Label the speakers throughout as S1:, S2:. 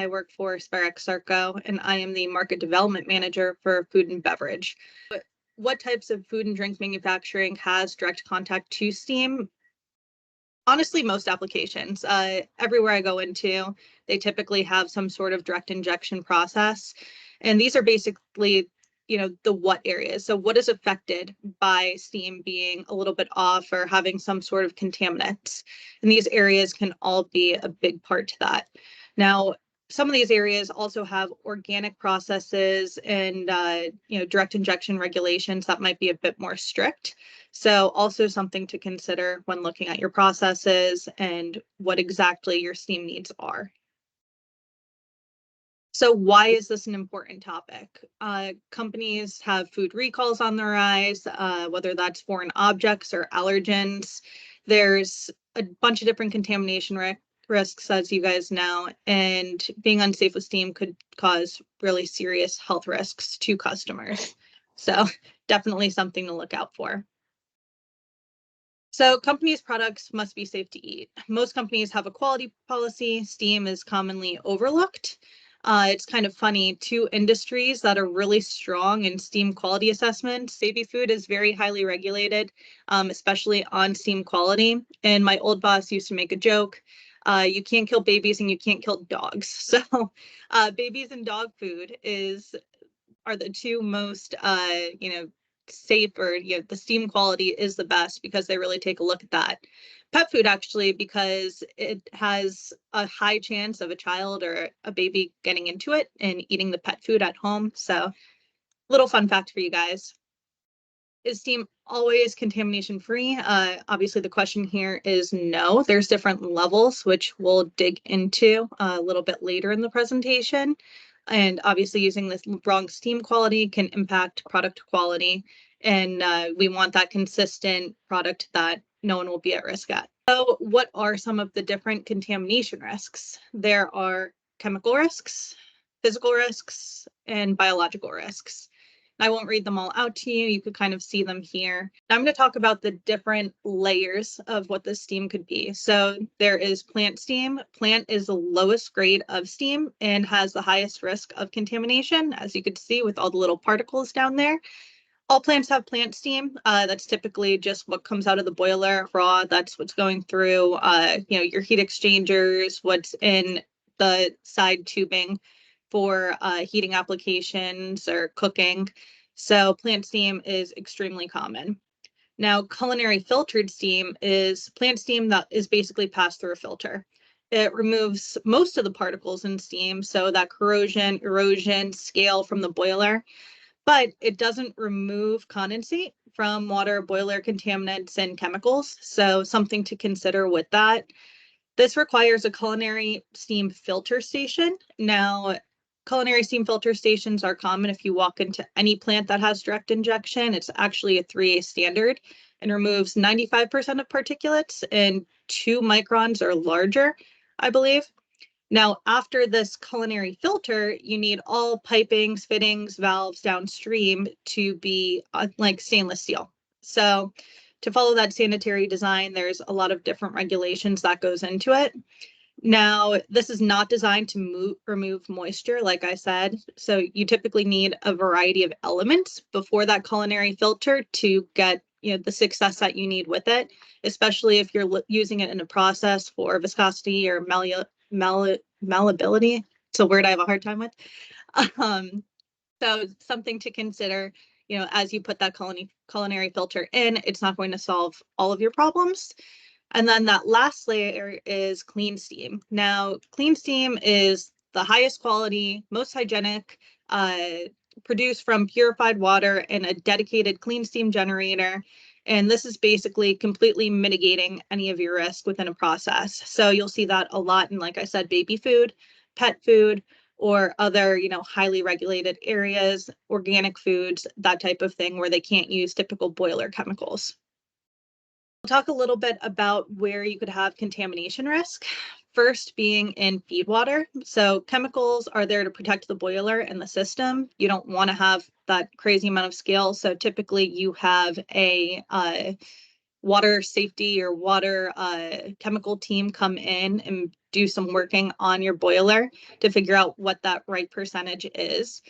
S1: I work for Spirax Sarco, and I am the market development manager for Food and Beverage. What types of food and drink manufacturing has direct contact to steam? Honestly, most applications. Everywhere I go into, they typically have some sort of direct injection process. And these are basically, the what areas. So what is affected by steam being a little bit off or having some sort of contaminants? And these areas can all be a big part to that. Now, some of these areas also have organic processes and direct injection regulations that might be a bit more strict. So also something to consider when looking at your processes and what exactly your steam needs are. So why is this an important topic? Companies have food recalls on the rise, whether that's foreign objects or allergens. There's a bunch of different contamination risks, as you guys know, and being unsafe with steam could cause really serious health risks to customers. So definitely something to look out for. So companies' products must be safe to eat. Most companies have a quality policy. Steam is commonly overlooked. It's kind of funny, two industries that are really strong in steam quality assessment. Baby food is very highly regulated, especially on steam quality. And my old boss used to make a joke, you can't kill babies and you can't kill dogs. So babies and dog food are the two most, safe, or the steam quality is the best because they really take a look at that. Pet food, actually, because it has a high chance of a child or a baby getting into it and eating the pet food at home. So little fun fact for you guys. Is steam always contamination free? Obviously the question here is no. There's different levels, which we'll dig into a little bit later in the presentation. And obviously using this wrong steam quality can impact product quality. And we want that consistent product that no one will be at risk at. So what are some of the different contamination risks? There are chemical risks, physical risks, and biological risks. I won't read them all out to you. You could kind of see them here. I'm going to talk about the different layers of what the steam could be. So there is plant steam. Plant is the lowest grade of steam and has the highest risk of contamination, as you could see with all the little particles down there. All plants have plant steam. That's typically just what comes out of the boiler raw. That's what's going through, your heat exchangers, what's in the side tubing for heating applications or cooking. So plant steam is extremely common. Now, culinary filtered steam is plant steam that is basically passed through a filter. It removes most of the particles in steam, so that corrosion, erosion, scale from the boiler, but it doesn't remove condensate from water, boiler contaminants, and chemicals. So something to consider with that. This requires a culinary steam filter station. Now, culinary steam filter stations are common if you walk into any plant that has direct injection. It's actually a 3A standard and removes 95% of particulates and 2 microns or larger, I believe. Now, after this culinary filter, you need all pipings, fittings, valves downstream to be like stainless steel. So to follow that sanitary design, there's a lot of different regulations that goes into it. Now, this is not designed to remove moisture, like I said. So you typically need a variety of elements before that culinary filter to get the success that you need with it, especially if you're using it in a process for viscosity or malleability. It's a word I have a hard time with. So something to consider, as you put that culinary filter in, it's not going to solve all of your problems. And then that last layer is clean steam. Now, clean steam is the highest quality, most hygienic, produced from purified water in a dedicated clean steam generator. And this is basically completely mitigating any of your risk within a process. So you'll see that a lot in, like I said, baby food, pet food, or other, highly regulated areas, organic foods, that type of thing, where they can't use typical boiler chemicals. We'll talk a little bit about where you could have contamination risk. First being in feed water. So chemicals are there to protect the boiler and the system. You don't want to have that crazy amount of scale. So typically you have a water safety or water chemical team come in and do some working on your boiler to figure out what that right percentage is.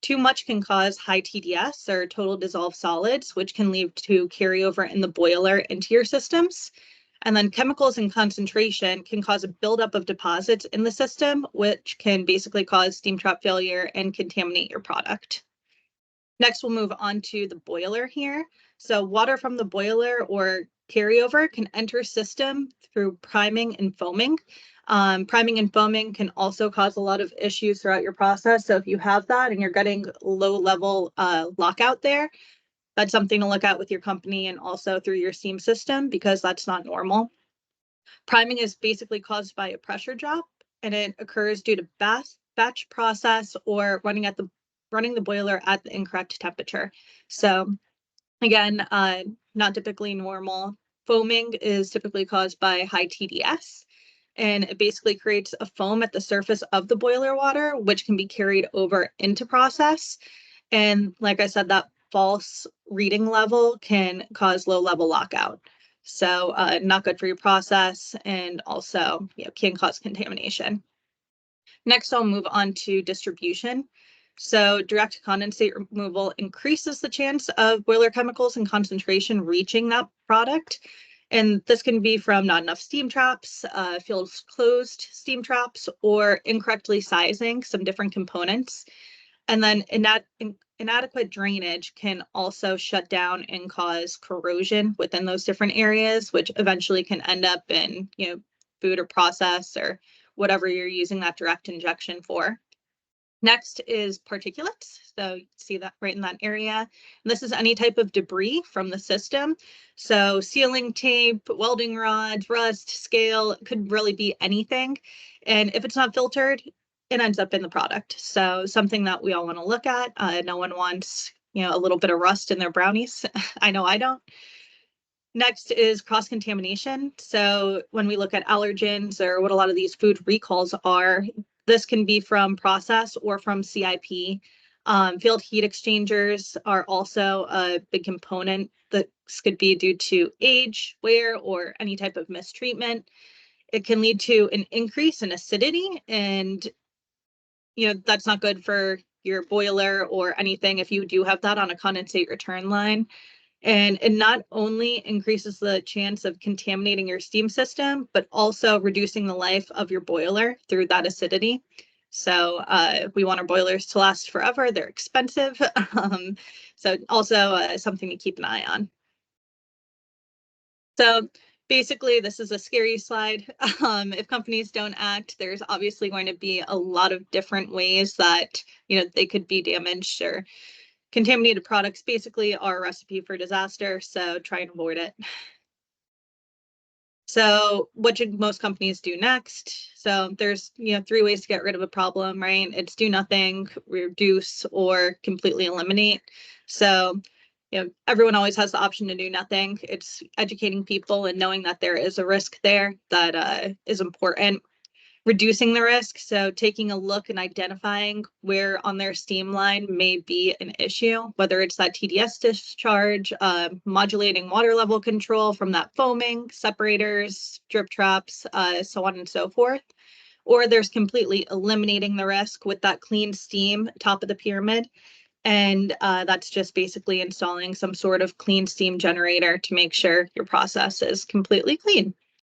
S1: Too much can cause high TDS or total dissolved solids, which can lead to carryover in the boiler into your systems. And then chemicals and concentration can cause a buildup of deposits in the system, which can basically cause steam trap failure and contaminate your product. Next, we'll move on to the boiler here. So water from the boiler or carryover can enter system through priming and foaming. Priming and foaming can also cause a lot of issues throughout your process. So if you have that and you're getting low level lockout there, that's something to look at with your company and also through your steam system, because that's not normal. Priming is basically caused by a pressure drop, and it occurs due to batch process or running the boiler at the incorrect temperature. So again, not typically normal. Foaming is typically caused by high TDS, and it basically creates a foam at the surface of the boiler water, which can be carried over into process. And like I said, that false reading level can cause low level lockout. So not good for your process, and also can cause contamination. Next, I'll move on to distribution. So direct condensate removal increases the chance of boiler chemicals and concentration reaching that product. And this can be from not enough steam traps, fields closed steam traps, or incorrectly sizing some different components. And then inadequate drainage can also shut down and cause corrosion within those different areas, which eventually can end up in, food or process or whatever you're using that direct injection for. Next is particulates. So you see that right in that area. And this is any type of debris from the system. So sealing tape, welding rods, rust, scale, it could really be anything. And if it's not filtered, it ends up in the product. So something that we all want to look at. No one wants, a little bit of rust in their brownies. I know I don't. Next is cross-contamination. So when we look at allergens or what a lot of these food recalls are, this can be from process or from CIP. Field heat exchangers are also a big component. This could be due to age, wear, or any type of mistreatment. It can lead to an increase in acidity, and that's not good for your boiler or anything if you do have that on a condensate return line. And it not only increases the chance of contaminating your steam system, but also reducing the life of your boiler through that acidity. So we want our boilers to last forever. They're expensive. So also something to keep an eye on. So basically, this is a scary slide. If companies don't act, there's obviously going to be a lot of different ways that they could be damaged, or contaminated products basically are a recipe for disaster, so try and avoid it. So what should most companies do next? So there's 3 ways to get rid of a problem, right? It's do nothing, reduce, or completely eliminate. So everyone always has the option to do nothing. It's educating people and knowing that there is a risk there that is important. Reducing the risk, so taking a look and identifying where on their steam line may be an issue, whether it's that TDS discharge, modulating water level control from that foaming, separators, drip traps, so on and so forth. Or there's completely eliminating the risk with that clean steam top of the pyramid. And that's just basically installing some sort of clean steam generator to make sure your process is completely clean.